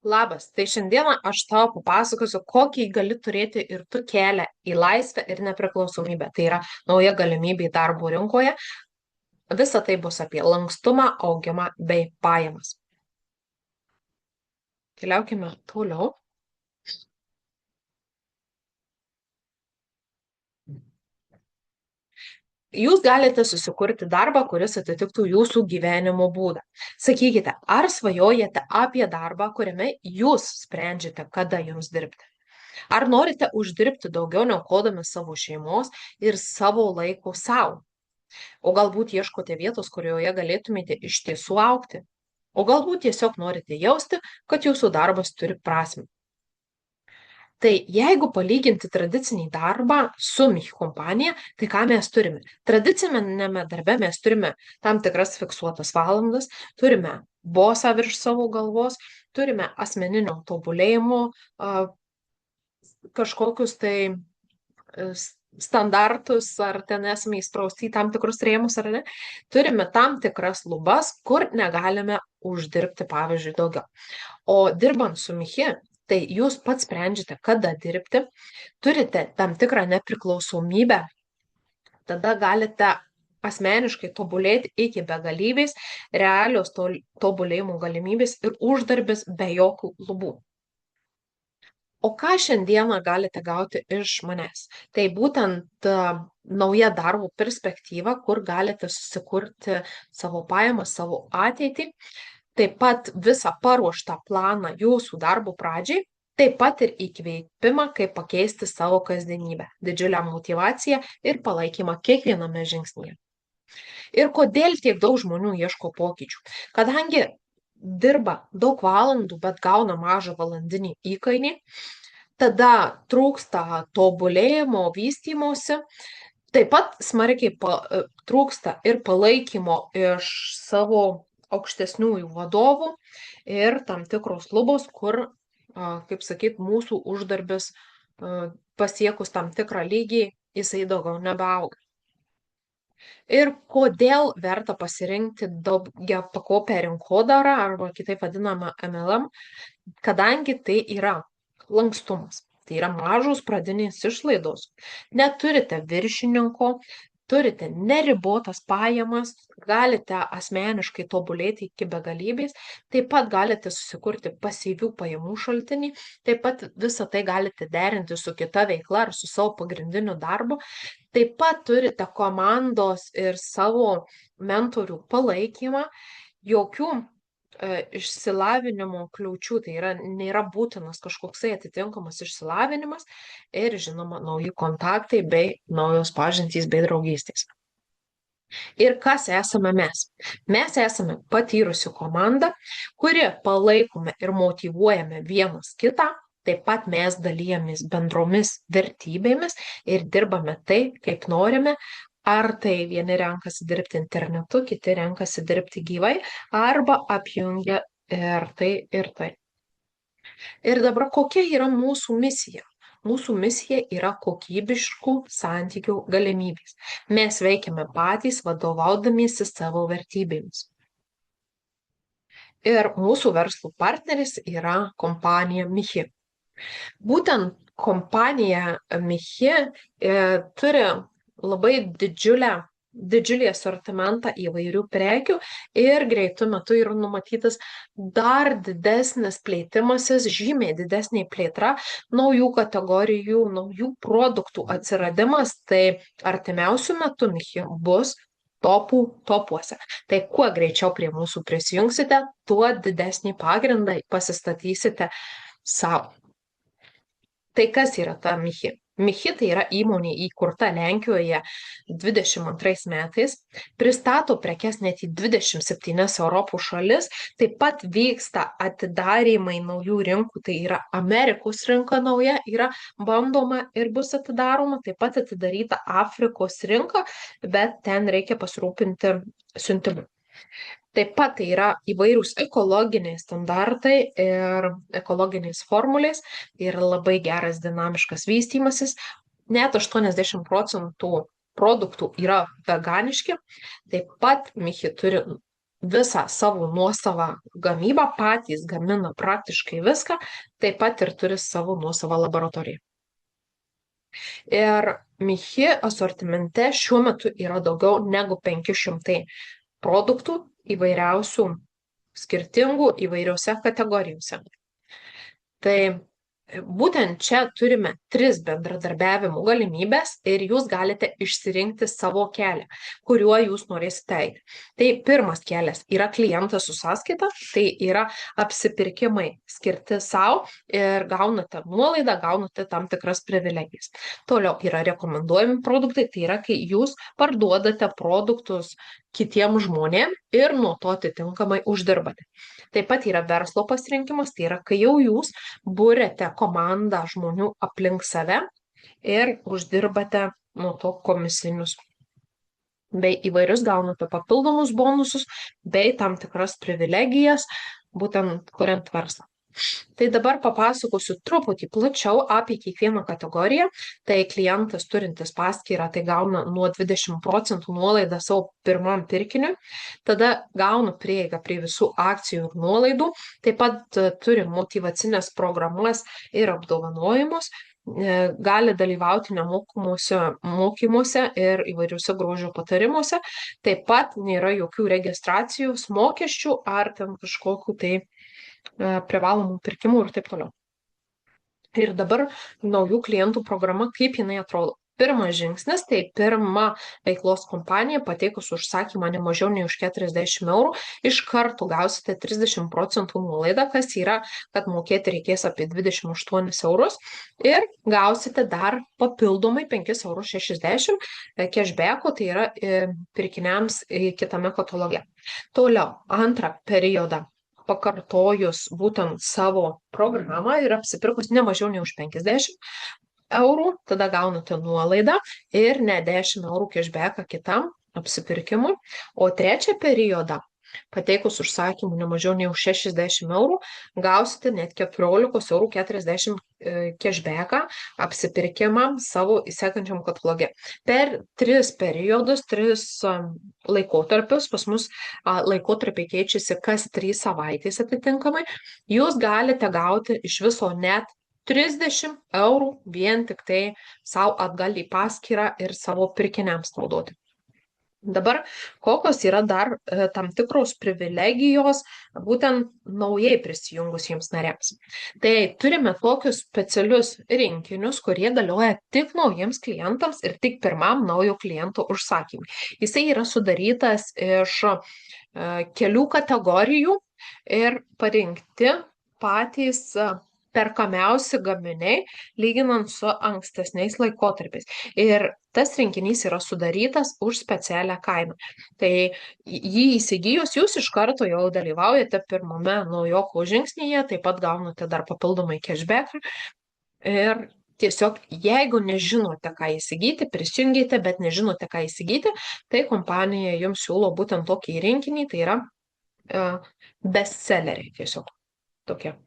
Labas, tai šiandieną aš tau papasakosiu, kokį gali turėti ir tu kelią į laisvę ir nepriklausomybę. Tai yra nauja galimybė darbo rinkoje. Visa tai bus apie lankstumą, augimą bei pajamas. Keliaukime toliau. Jūs galite susikurti darbą, kuris atitiktų jūsų gyvenimo būdą. Sakykite, ar svajojate apie darbą, kuriame jūs sprendžiate, kada jums dirbti? Ar norite uždirbti daugiau neaukodami savo šeimos ir savo laiko savo? O galbūt ieškote vietos, kurioje galėtumėte iš tiesų augti? O galbūt tiesiog norite jausti, kad jūsų darbas turi prasmę? Tai jeigu palyginti tradicinį darbą su MIH kompanija, tai ką mes turime? Tradicinėme darbe mes turime tam tikras fiksuotas valandas, turime bosą virš savo galvos, turime asmeninio tobulėjimo kažkokius tai standartus, ar ten esame įsprausti į tam tikrus rėmus ar ne, turime tam tikras lubas, kur negalime uždirbti, pavyzdžiui, daugiau. O dirbant su MIHI, tai jūs pats sprendžiate, kada dirbti, turite tam tikrą nepriklausomybę, tada galite asmeniškai tobulėti iki begalybės, realios tobulėjimo galimybės ir uždarbis be jokių lubų. O ką šiandieną galite gauti iš manęs? Tai būtent nauja darbo perspektyva, kur galite susikurti savo pajamas, savo ateitį, taip pat visą paruoštą planą jūsų darbo pradžiai, taip pat ir įkvėpimą, kaip pakeisti savo kasdienybę, didžiulę motyvaciją ir palaikymą kiekviename žingsnyje. Ir kodėl tiek daug žmonių ieško pokyčių? Kadangi dirba daug valandų, bet gauna mažą valandinį įkainį, tada trūksta tobulėjimo, vystymosi, taip pat smarkiai trūksta ir palaikymo iš savo aukštesniųjų vadovų ir tam tikros lubos, kur, kaip sakyt, mūsų uždarbis pasiekus tam tikrą lygį, jisai daugiau nebeauga. Ir kodėl verta pasirinkti daugiapakopę rinkodarą arba kitaip vadinamą MLM, kadangi tai yra lankstumas. Tai yra mažos pradinės išlaidos. Neturite viršininko, turite neribotas pajamas, galite asmeniškai tobulėti iki begalybės, taip pat galite susikurti pasyvių pajamų šaltinį, taip pat visą tai galite derinti su kita veikla ar su savo pagrindiniu darbu. Taip pat turite komandos ir savo mentorių palaikymą, jokių išsilavinimo kliūčių, tai yra nėra būtinas kažkoksai atitinkamas išsilavinimas ir, žinoma, nauji kontaktai bei naujos pažintys bei draugystės. Ir kas esame mes? Mes esame patyrusi komanda, kuri palaikome ir motyvuojame vienas kitą, taip pat mes dalyjamės bendromis vertybėmis ir dirbame taip, kaip norime. Ar tai vieni renkasi dirbti internetu, kiti renkasi dirbti gyvai, arba apjungia ir tai, ir tai. Ir dabar kokia yra mūsų misija? Mūsų misija yra kokybiškų santykių galimybės. Mes veikiame patys vadovaudamiesi savo vertybėmis. Ir mūsų verslo partneris yra kompanija MIHI. Būtent kompanija MIHI turi labai didžiulį asortimentą įvairių prekių ir greitu metu yra numatytas dar didesnis plėtimasis, žymiai didesnė plėtra, naujų kategorijų, naujų produktų atsiradimas, tai artimiausių metų MIHI bus topuose. Tai kuo greičiau prie mūsų prisijungsite, tuo didesnį pagrindą pasistatysite savo. Tai kas yra ta MIHI? MIHI tai yra įmonė įkurta Lenkijoje 22 metais, pristato prekes net į 27 Europos šalis, taip pat vyksta atidarymai naujų rinkų, tai yra Amerikos rinka nauja, yra bandoma ir bus atidaroma, taip pat atidaryta Afrikos rinka, bet ten reikia pasirūpinti siuntimu. Taip pat tai yra įvairūs ekologiniai standartai ir ekologinės formulės, tai yra labai geras dinamiškas vystymasis, net 80% produktų yra veganiški, taip pat MIHI turi visą savo nuosavą gamybą, patys gamina praktiškai viską, taip pat ir turi savo nuosavą laboratoriją. Ir Michi asortimente šiuo metu yra daugiau negu 500 produktų įvairiausių, skirtingų įvairiose kategorijose. Tai būtent čia turime 3 bendradarbiavimo galimybės ir jūs galite išsirinkti savo kelią, kuriuo jūs norėsite eiti. Tai pirmas kelias yra klientas su sąskaita, tai yra apsipirkimai skirti savo ir gaunate nuolaidą, gaunate tam tikras privilegijas. Toliau yra rekomenduojami produktai, tai yra, kai jūs parduodate produktus kitiems žmonėms ir nuo to atitinkamai uždirbate. Taip pat yra verslo pasirinkimas, tai yra, kai jau jūs būrėte komandą žmonių aplink save ir uždirbate nuo to komisinius bei įvairius gaunate papildomus bonusus bei tam tikras privilegijas, būtent kuriant verslą. Tai dabar papasakosiu truputį plačiau apie kiekvieną kategoriją. Tai klientas turintis paskyrą, tai gauna nuo 20% nuolaidą savo pirmam pirkiniui, tada gauna prieigą prie visų akcijų ir nuolaidų, taip pat turi motyvacinės programas ir apdovanojimus, gali dalyvauti nemokamuose mokymuose ir įvairiuose grožio patarimuose, taip pat nėra jokių registracijos mokesčių ar ten kažkokių tai privalomų pirkimų ir taip toliau. Ir dabar naujų klientų programa, kaip jinai atrodo. Pirmas žingsnis, tai pirma veiklos kompanija pateikus užsakymą ne mažiau nei už 40 eurų, iš karto gausite 30% nuolaidą, kas yra, kad mokėti reikės apie 28 eurus ir gausite dar papildomai 5,60 € cashbacko, tai yra pirkiniams kitame kataloge. Toliau, antrą periodą pakartojus būtent savo programą ir apsipirkus ne mažiau nei už 50 eurų, tada gaunate nuolaidą ir ne 10 eurų cashbacką kitam apsipirkimui. O trečią periodą, pateikus užsakymų ne mažiau nei už 60 eurų, gausite net 14,40 € cashbacką apsipirkimam savo sekančiam kataloge. Per 3 periodus, 3 laikotarpius, pas mus laikotarpiai keičiasi kas 3 savaitės atitinkamai, jūs galite gauti iš viso net 30 eurų vien tik tai savo atgal į paskyrą ir savo pirkiniams naudoti. Dabar kokios yra dar tam tikros privilegijos būtent naujai prisijungusiems nariams. Tai turime tokius specialius rinkinius, kurie galioja tik naujiems klientams ir tik pirmam naujo kliento užsakymui. Jisai yra sudarytas iš kelių kategorijų ir parinkti patys perkamiausi gaminiai, lyginant su ankstesniais laikotarpiais. Ir tas rinkinys yra sudarytas už specialią kainą. Tai jį įsigijus, jūs iš karto jau dalyvaujate pirmame naujoko žingsnyje, taip pat gaunate dar papildomai cashback. Ir tiesiog, jeigu nežinote, ką įsigyti, prisijungite, bet nežinote, ką įsigyti, tai kompanija jums siūlo būtent tokį rinkinį, tai yra bestselleriai tiesiog tokie.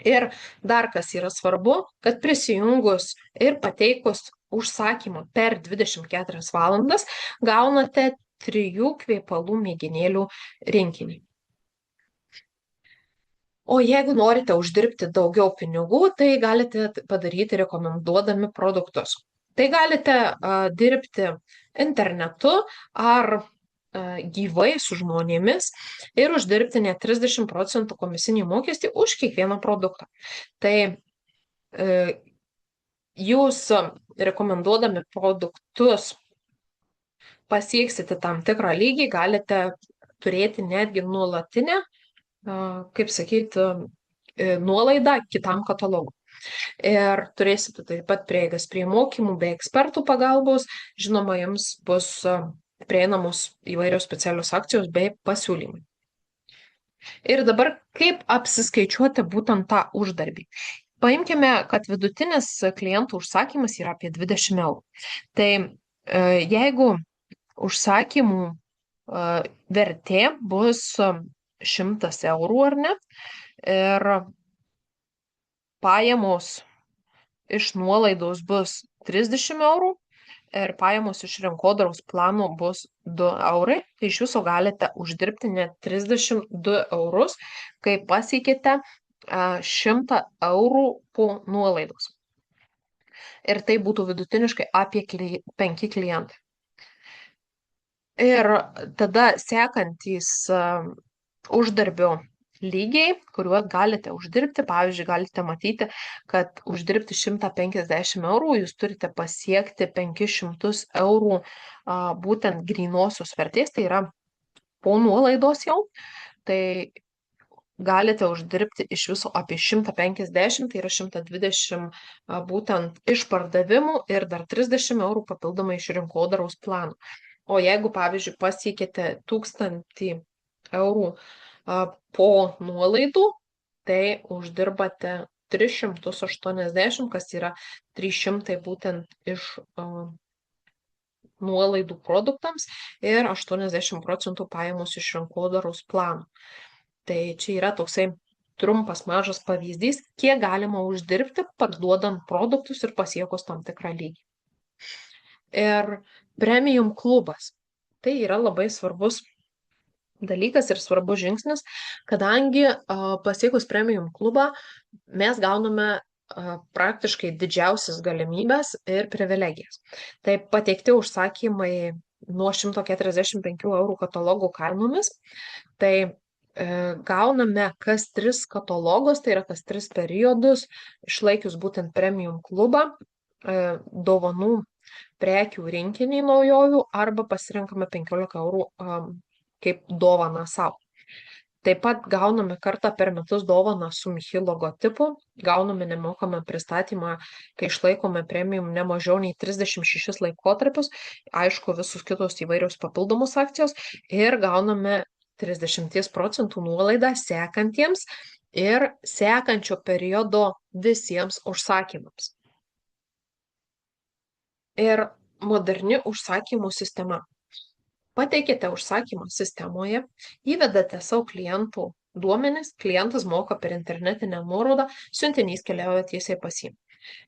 Ir dar kas yra svarbu, kad prisijungus ir pateikus užsakymą per 24 valandas gaunate 3 kvepalų mėginėlių rinkinį. O jeigu norite uždirbti daugiau pinigų, tai galite padaryti rekomenduodami produktus. Tai galite dirbti internetu ar gyvai su žmonėmis ir uždirbti net 30% komisinį mokestį už kiekvieną produktą. Tai jūs rekomenduodami produktus pasieksite tam tikrą lygį, galite turėti netgi nuolatinę, kaip sakyti, nuolaidą kitam katalogui. Ir turėsite taip pat prieigas prie mokymų bei ekspertų pagalbos, žinoma, jums bus prieinamos įvairios specialios akcijos bei pasiūlymai. Ir dabar kaip apsiskaičiuoti būtent tą uždarbį. Paimkime, kad vidutinis klientų užsakymas yra apie 20 eurų. Tai jeigu užsakymų vertė bus 100 eurų ar ne, ir pajamos iš nuolaidos bus 30 eurų, ir pajamos iš rinkodaros plano bus 2 eurai, tai iš viso galite uždirbti net 32 eurus, kai pasiekite 100 eurų po nuolaidos. Ir tai būtų vidutiniškai apie 5 klientai. Ir tada sekantys uždarbio lygiai, kuriuos galite uždirbti, pavyzdžiui, galite matyti, kad uždirbti 150 eurų jūs turite pasiekti 500 eurų būtent grynosios vertės, tai yra po nuolaidos jau, tai galite uždirbti iš viso apie 150, tai yra 120 būtent iš pardavimų ir dar 30 eurų papildomai iš rinkodaros plano. O jeigu, pavyzdžiui, pasiekite 1000 eurų po nuolaidų, tai uždirbate 380, kas yra 300 būtent iš nuolaidų produktams ir 80% pajamos iš rinkodaros plano. Tai čia yra toksai trumpas mažas pavyzdys, kiek galima uždirbti parduodant produktus ir pasiekus tam tikrą lygį. Ir premium klubas. Tai yra labai svarbus dalykas ir svarbus žingsnis, kadangi pasiekus premium klubą mes gauname praktiškai didžiausias galimybės ir privilegijas. Tai pateikti užsakymai nuo 145 eurų katalogų kainomis, tai gauname kas 3 katalogus, tai yra kas 3 periodus, išlaikius būtent premium klubą, dovanų prekių rinkinį naujovių arba pasirinkame 15 eurų kaip dovaną savo. Taip pat gauname kartą per metus dovaną su Michi logotipu, gauname nemokamą pristatymą, kai išlaikome premium ne mažiau nei 36 laikotarpius, aišku, visus kitos įvairios papildomos akcijos ir gauname 30% nuolaidą sekantiems ir sekančio periodo visiems užsakymams. Ir moderni užsakymų sistema. Pateikite užsakymą sistemoje, įvedate savo klientų duomenis, klientas moka per internetinę nuorodą, siuntinys keliauja tiesiai pas jį.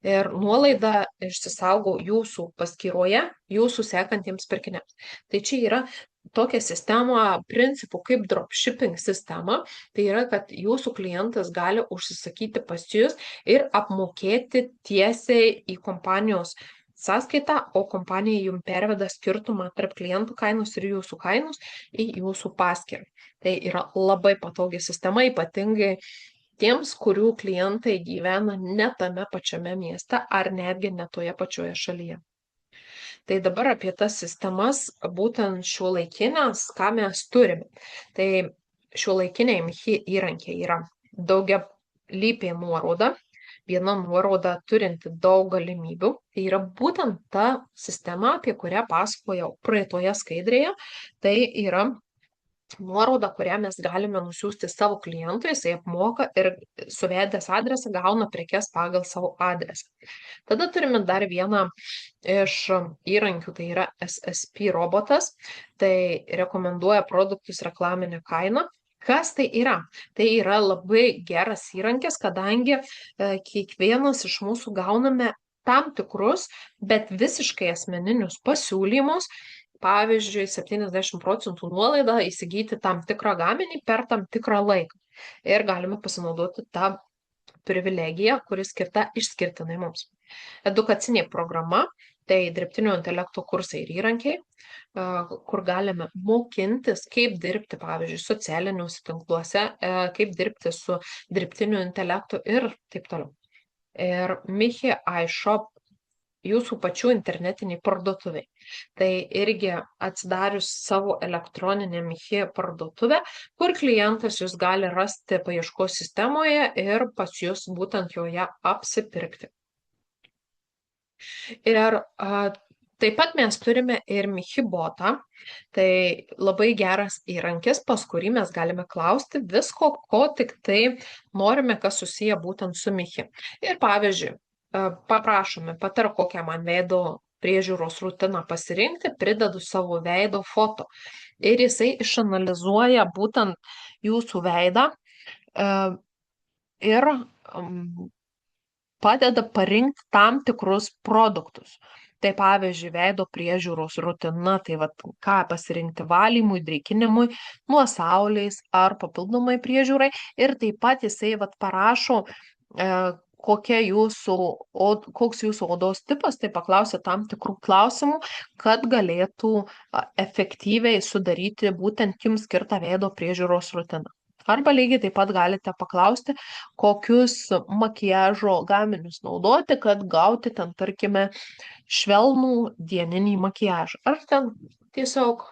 Ir nuolaida išsisaugo jūsų paskyroje, jūsų sekantiems pirkiniams. Tai čia yra tokia sistema, principų kaip dropshipping sistema, tai yra, kad jūsų klientas gali užsisakyti pas jūs ir apmokėti tiesiai į kompanijos sąskaitą, o kompanija jums perveda skirtumą tarp klientų kainos ir jūsų kainos į jūsų paskyrą. Tai yra labai patogi sistema, ypatingai tiems, kurių klientai gyvena ne tame pačiame mieste ar netgi ne toje pačioje šalyje. Tai dabar apie tas sistemas, būtent šiuolaikinės, ką mes turime. Tai šiuolaikiniai Michi įrankiai yra daugialypė nuoroda, viena nuoroda turinti daug galimybių. Tai yra būtent ta sistema, apie kurią pasakojau praeitoje skaidrėje. Tai yra nuoroda, kurią mes galime nusiųsti savo klientui, jisai apmoka ir suvedęs adresą gauna prekes pagal savo adresą. Tada turime dar vieną iš įrankių, tai yra SSP robotas, tai rekomenduoja produktus reklaminę kainą. Kas tai yra? Tai yra labai geras įrankis, kadangi kiekvienas iš mūsų gauname tam tikrus, bet visiškai asmeninius pasiūlymus, pavyzdžiui, 70% nuolaidą įsigyti tam tikrą gaminį per tam tikrą laiką. Ir galime pasinaudoti tą privilegiją, kuri skirta išskirtinai mums. Edukacinė programa, tai dirbtinio intelekto kursai ir įrankiai, kur galime mokintis, kaip dirbti, pavyzdžiui, socialiniuose tinkluose, kaip dirbti su dirbtiniu intelektu ir taip toliau. Ir Michi iShop jūsų pačių internetiniai parduotuviai. Tai irgi atsidarius savo elektroninę Michi parduotuvę, kur klientas jūs gali rasti paieškos sistemoje ir pas jūs būtent joje apsipirkti. Ir taip pat mes turime ir Michi botą, tai labai geras įrankis, pas kurį mes galime klausti visko, ko tik tai norime, kas susiję būtent su Michi. Ir pavyzdžiui, paprašome, patark kokią man veido priežiūros rutiną pasirinkti, pridedu savo veido foto. Ir jisai išanalizuoja būtent jūsų veidą ir padeda parinkti tam tikrus produktus. Tai pavyzdžiui, veido priežiūros rutina, tai vat, ką pasirinkti valymui, drėkinimui, nuo saulės ar papildomai priežiūrai. Ir taip pat jisai vat, parašo, koks jūsų odos tipas, tai paklausia tam tikrų klausimų, kad galėtų efektyviai sudaryti būtent jums skirtą veido priežiūros rutiną. Arba lygiai taip pat galite paklausti, kokius makiažo gaminius naudoti, kad gauti ten, tarkime, švelnų dieninį makiažą. Ar ten tiesiog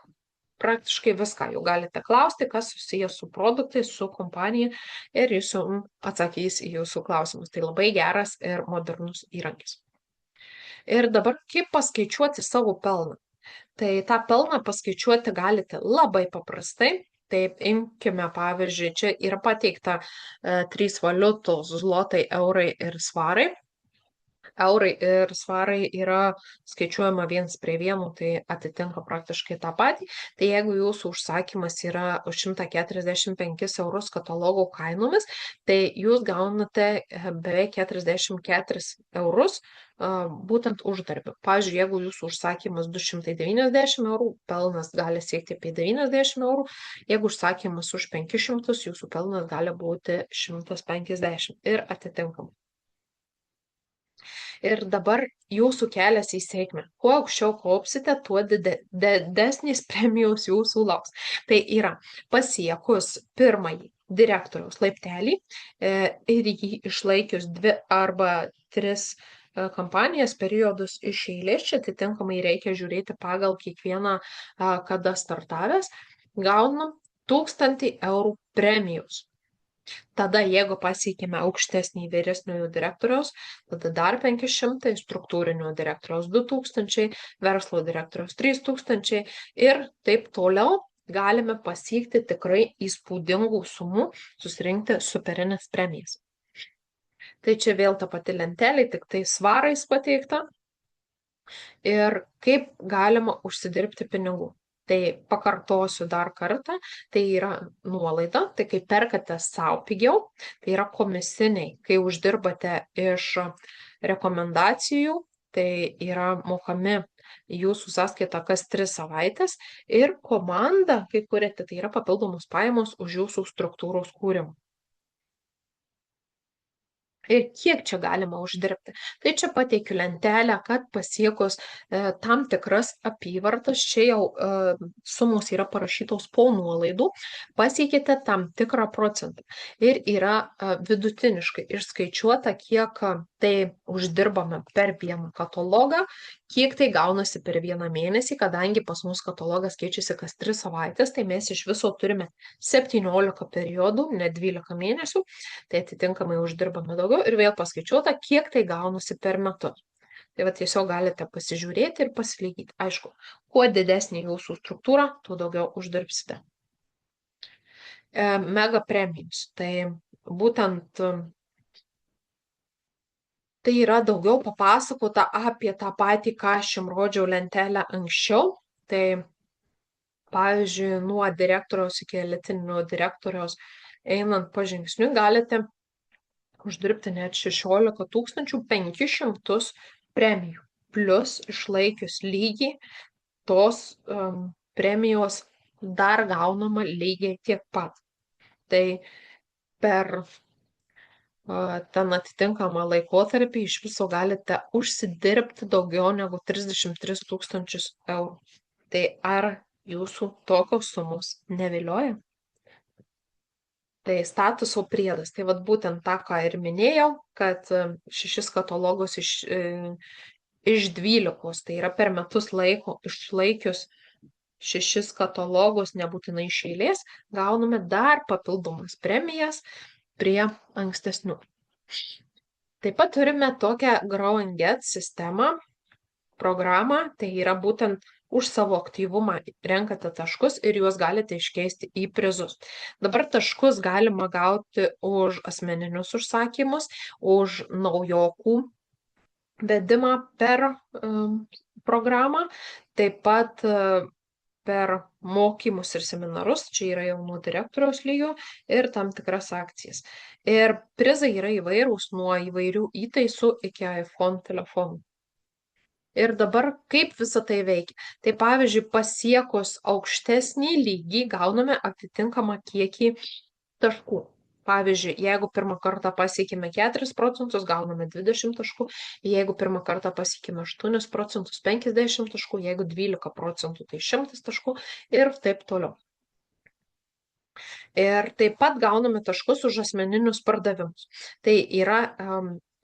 praktiškai viską jau galite klausti, kas susijęs su produktais, su kompanija ir jis jums atsakys į jūsų klausimus. Tai labai geras ir modernus įrankis. Ir dabar kaip paskaičiuoti savo pelną? Tai tą pelną paskaičiuoti galite labai paprastai. Taip, imkime pavyzdžiui, čia yra pateikta 3 valiutos - zlotai, eurai ir svarai. Eurai ir svarai yra skaičiuojama 1:1, tai atitinka praktiškai tą patį. Tai jeigu jūsų užsakymas yra už 145 eurus katalogo kainomis, tai jūs gaunate beveik 44 eurus būtent uždarbį. Pavyzdžiui, jeigu jūsų užsakymas 290 eurų, pelnas gali siekti apie 90 eurų. Jeigu užsakymas už 500, jūsų pelnas gali būti 150 ir atitinkamai. Ir dabar jūsų kelias į sėkmę. Kuo aukščiau kaupsite, tuo didesnės premijos jūsų lauks. Tai yra pasiekus pirmąjį direktoriaus laiptelį ir jį išlaikius 2 arba 3 kampanijas periodus iš eilės, čia atitinkamai reikia žiūrėti pagal kiekvieną, kada startavęs, gaunam 1000 eurų premijos. Tada, jeigu pasiekime aukštesnį vyresniojo direktoriaus, tada dar 500, struktūrinio direktoriaus 2000, verslo direktoriaus 3000 ir taip toliau galime pasiekti tikrai įspūdingų sumų, susirinkti superinės premijas. Tai čia vėl ta pati lentelė, tik tai svarais pateikta. Ir kaip galima užsidirbti pinigų. Tai pakartosiu dar kartą, tai yra nuolaida, tai kai perkate savo pigiau, tai yra komisiniai, kai uždirbate iš rekomendacijų, tai yra mokami jūsų sąskaita kas 3 savaitės ir komanda, kai kuriate, tai yra papildomos pajamos už jūsų struktūros kūrimą. Ir kiek čia galima uždirbti? Tai čia pateikiu lentelę, kad pasiekus tam tikras apyvartas, čia jau sumos yra parašytos po nuolaidų, pasiekite tam tikrą procentą. Ir yra vidutiniškai išskaičiuota, kiek tai uždirbame per vieną katalogą, kiek tai gaunasi per vieną mėnesį, kadangi pas mus katalogas keičiasi kas 3 savaitės, tai mes iš viso turime 17 periodų, ne 12 mėnesių, tai atitinkamai uždirbame daugiau ir vėl paskaičiuota, kiek tai gaunasi per metus. Tai va tiesiog galite pasižiūrėti ir pasilygyti. Aišku, kuo didesnė jūsų struktūra, tuo daugiau uždirbsite. Mega premijos. Tai būtent tai yra daugiau papasakota apie tą patį, ką aš jums rodžiau lentelę anksčiau. Tai pavyzdžiui, nuo direktoriaus iki elitinio direktoriaus einant pažingsniui galite uždirbti net 16 500 premijų. Plus išlaikius lygį, tos premijos dar gaunama lygiai tiek pat. Tai per ten atitinkamą laikotarpį iš viso galite užsidirbti daugiau negu 33 000 eurų. Tai ar jūsų tokios sumos nevilioja? Tai statuso priedas. Tai vat būtent tą, ką ir minėjau, kad 6 katalogus iš 12, tai yra per metus laiko išlaikius 6 katalogus, nebūtinai iš eilės, gauname dar papildomas premijas prie ankstesnių. Taip pat turime tokią Grow and Get sistemą, programą, tai yra būtent už savo aktyvumą renkate taškus ir juos galite iškeisti į prizus. Dabar taškus galima gauti už asmeninius užsakymus, už naujokų vedimą per programą, taip pat per mokymus ir seminarus, čia yra jau nuo direktoriaus lygio ir tam tikras akcijas. Ir prizai yra įvairūs nuo įvairių įtaisų iki iPhone telefonų. Ir dabar kaip visa tai veikia? Tai pavyzdžiui, pasiekus aukštesnį lygį gauname atitinkamą kiekį taškų. Pavyzdžiui, jeigu pirmą kartą pasiekime 4%, gauname 20 taškų, jeigu pirmą kartą pasiekime 8%, 50 taškų, jeigu 12%, tai 100 taškų ir taip toliau. Ir taip pat gauname taškus už asmeninius pardavimus. Tai yra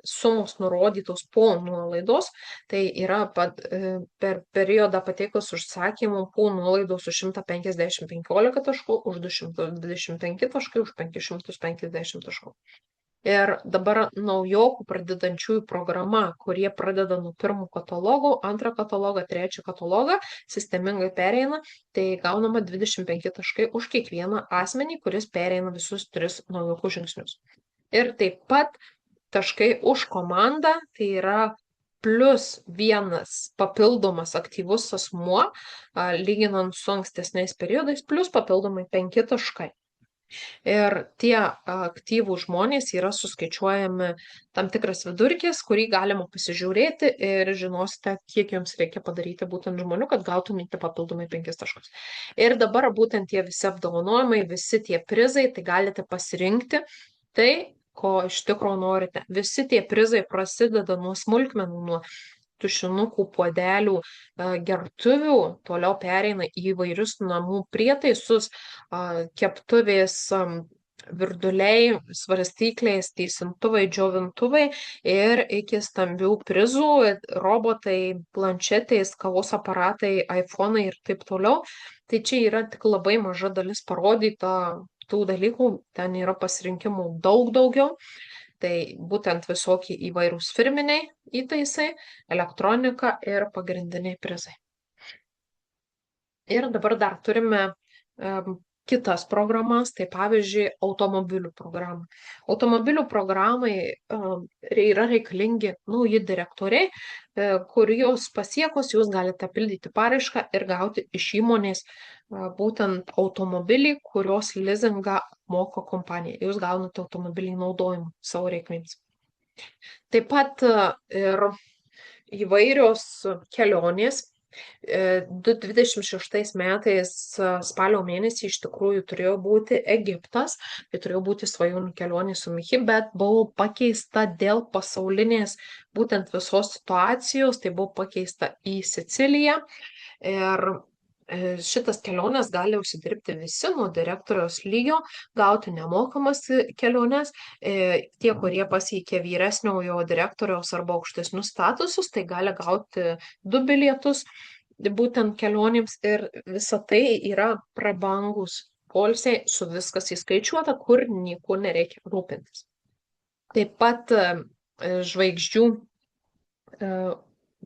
sumos nurodytos po nuolaidos, tai yra per periodą pateikus užsakymų po nuolaidos už 115 taškų, už 225 taškai, už 550 taškų. Ir dabar naujokų pradedančiųjų programa, kurie pradeda nuo pirmo katalogo, antrą katalogą, trečią katalogą, sistemingai pereina, tai gaunama 25 taškai už kiekvieną asmenį, kuris pereina visus 3 naujokų žingsnius. Ir taip pat taškai už komandą, tai yra plus vienas papildomas aktyvus asmuo, lyginant su ankstesniais periodais, plus papildomai 5 taškai. Ir tie aktyvūs žmonės yra suskaičiuojami tam tikras vidurkis, kurį galima pasižiūrėti ir žinosite, kiek jums reikia padaryti būtent žmonių, kad gautumėte papildomai 5 taškus. Ir dabar būtent tie visi apdovanojimai, visi tie prizai, tai galite pasirinkti tai, ko iš tikrųjų norite. Visi tie prizai prasideda nuo smulkmenų, nuo tušinukų, puodelių, gertuvių, toliau pereina į įvairius namų prietaisus, keptuvės, virduliai, svarstyklės, teisintuvai, džiovintuvai ir iki stambių prizų, robotai, planšetės, kavos aparatai, iPhone'ai ir taip toliau. Tai čia yra tik labai maža dalis parodyta tų dalykų, ten yra pasirinkimų daug daugiau. Tai būtent visokie įvairūs firminiai įtaisai, elektronika ir pagrindiniai prizai. Ir dabar dar turime kitas programas, tai pavyzdžiui, automobilių programą. Automobilių programai yra reikalingi nauji direktoriai, kur jūs pasiekus, jūs galite pildyti paraišką ir gauti iš įmonės būtent automobilį, kurios lizingą moka kompanija. Jūs gaunate automobilį naudojimą savo reikmėms. Taip pat ir įvairios kelionės. 2026 metais spalio mėnesį iš tikrųjų turėjo būti Egiptas, tai turėjo būti svajonių kelionė su Michi, bet buvo pakeista dėl pasaulinės būtent visos situacijos, tai buvo pakeista į Siciliją ir šitas keliones gali užsidirbti visi nuo direktoriaus lygio, gauti nemokamas keliones. Tie, kurie pasiekė vyresniojo direktoriaus arba aukštesnius statusus, tai gali gauti 2 bilietus būtent kelionėms ir visa tai yra prabangus poilsiai, su viskas įskaičiuota, kur nieko nereikia rūpintis. Taip pat žvaigždžių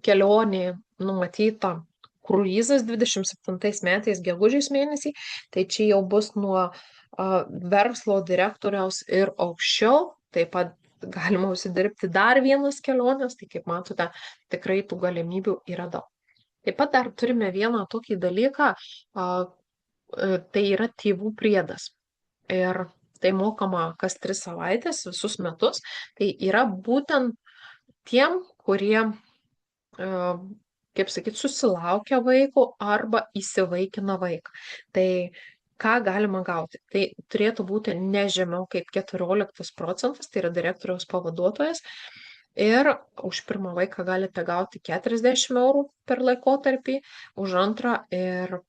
kelionė numatyta kruizas 27 metais gegužės mėnesį, tai čia jau bus nuo verslo direktoriaus ir aukščiau, taip pat galima užsidirbti dar vienas keliones, tai kaip matote, tikrai tų galimybių yra daug. Taip pat dar turime vieną tokį dalyką, tai yra tėvų priedas. Ir tai mokama kas 3 savaitės, visus metus, tai yra būtent tiem, kurie kaip sakyt, susilaukia vaiko arba įsivaikina vaiką. Tai ką galima gauti? Tai turėtų būti ne žemiau kaip 14%, tai yra direktoriaus pavaduotojas. Ir už pirmą vaiką galite gauti 40 eurų per laikotarpį, už antrą ir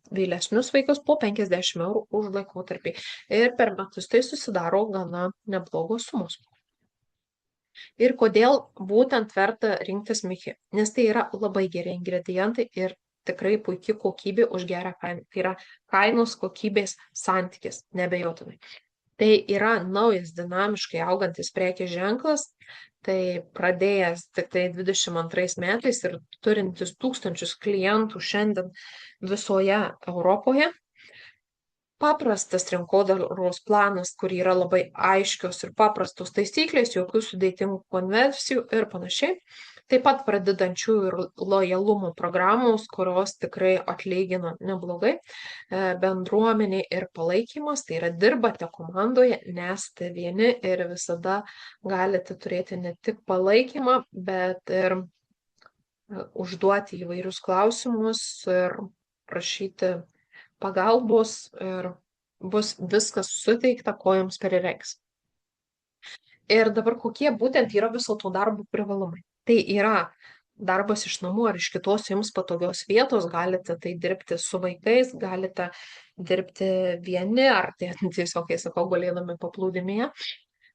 vėlesnius vaikus po 50 eurų už laikotarpį. Ir per metus tai susidaro gana neblogos sumos. Ir kodėl būtent verta rinktis Michi? Nes tai yra labai geri ingredientai ir tikrai puikia kokybė už gerą kainą. Tai yra kainos kokybės santykis, nebejotinai. Tai yra naujas dinamiškai augantis prekės ženklas, tai pradėjęs tik tai 22 metais ir turintis tūkstančius klientų šiandien visoje Europoje. Paprastas rinkodaros planas, kur yra labai aiškios ir paprastos taisyklės, jokių sudėtingų konversijų ir panašiai. Taip pat pradedančiųjų ir lojalumo programos, kurios tikrai atlygina neblogai. Bendruomenė ir palaikymas, tai yra dirbate komandoje, nesate vieni ir visada galite turėti ne tik palaikymą, bet ir užduoti įvairius klausimus ir prašyti pagalbos ir bus viskas suteikta, ko jums prireiks. Ir dabar kokie būtent yra viso to darbo privalumai? Tai yra darbas iš namų ar iš kitos jums patogios vietos, galite tai dirbti su vaikais, galite dirbti vieni, ar tai tiesiog, kai sakau, galėdami paplūdimėje.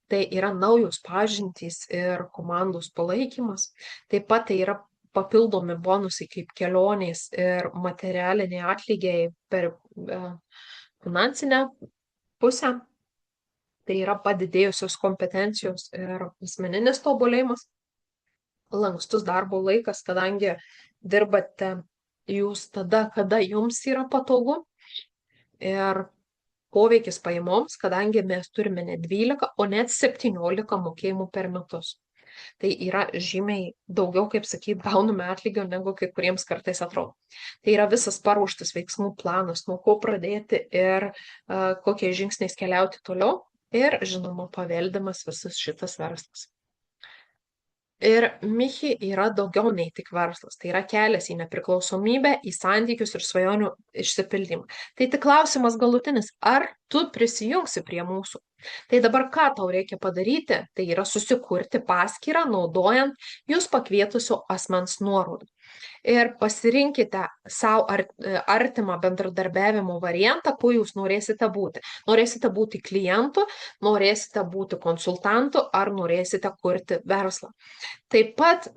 Tai yra naujos pažintys ir komandos palaikymas. Taip pat tai yra papildomi bonusai kaip kelionės ir materialiniai atlygiai per finansinę pusę. Tai yra padidėjusios kompetencijos ir asmeninis tobulėjimas, lankstus darbo laikas, kadangi dirbate jūs tada, kada jums yra patogu, ir poveikis pajamoms, kadangi mes turime ne 12, o net 17 mokėjimų per metus. Tai yra žymiai daugiau, kaip sakyt, gauname atlygio, negu kai kuriems kartais atrodo. Tai yra visas paruoštas veiksmų planas, nuo ko pradėti ir kokiais žingsniais keliauti toliau. Ir, žinoma, paveldimas visas šitas verslas. Ir Michi yra daugiau nei tik verslas. Tai yra kelias į nepriklausomybę, į santykius ir svajonių išsipildymą. Tai tik klausimas galutinis, ar tu prisijungsi prie mūsų. Tai dabar ką tau reikia padaryti, tai yra susikurti paskyrą naudojant jūs pakvietusio asmens nuorodą. Ir pasirinkite savo artimą bendradarbiavimo variantą, kuo jūs norėsite būti. Norėsite būti klientu, norėsite būti konsultantu ar norėsite kurti verslą. Taip pat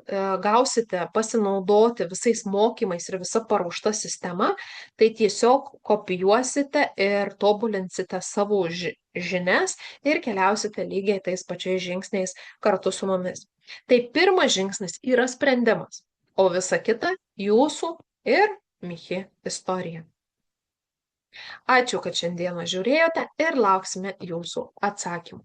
gausite pasinaudoti visais mokymais ir visa paruošta sistema, tai tiesiog kopijuosite ir tobulinsite savo žinias ir keliausite lygiai tais pačiais žingsniais kartu su mumis. Tai pirmas žingsnis yra sprendimas, o visa kita jūsų ir Michi istorija. Ačiū, kad šiandieną žiūrėjote ir lauksime jūsų atsakymų.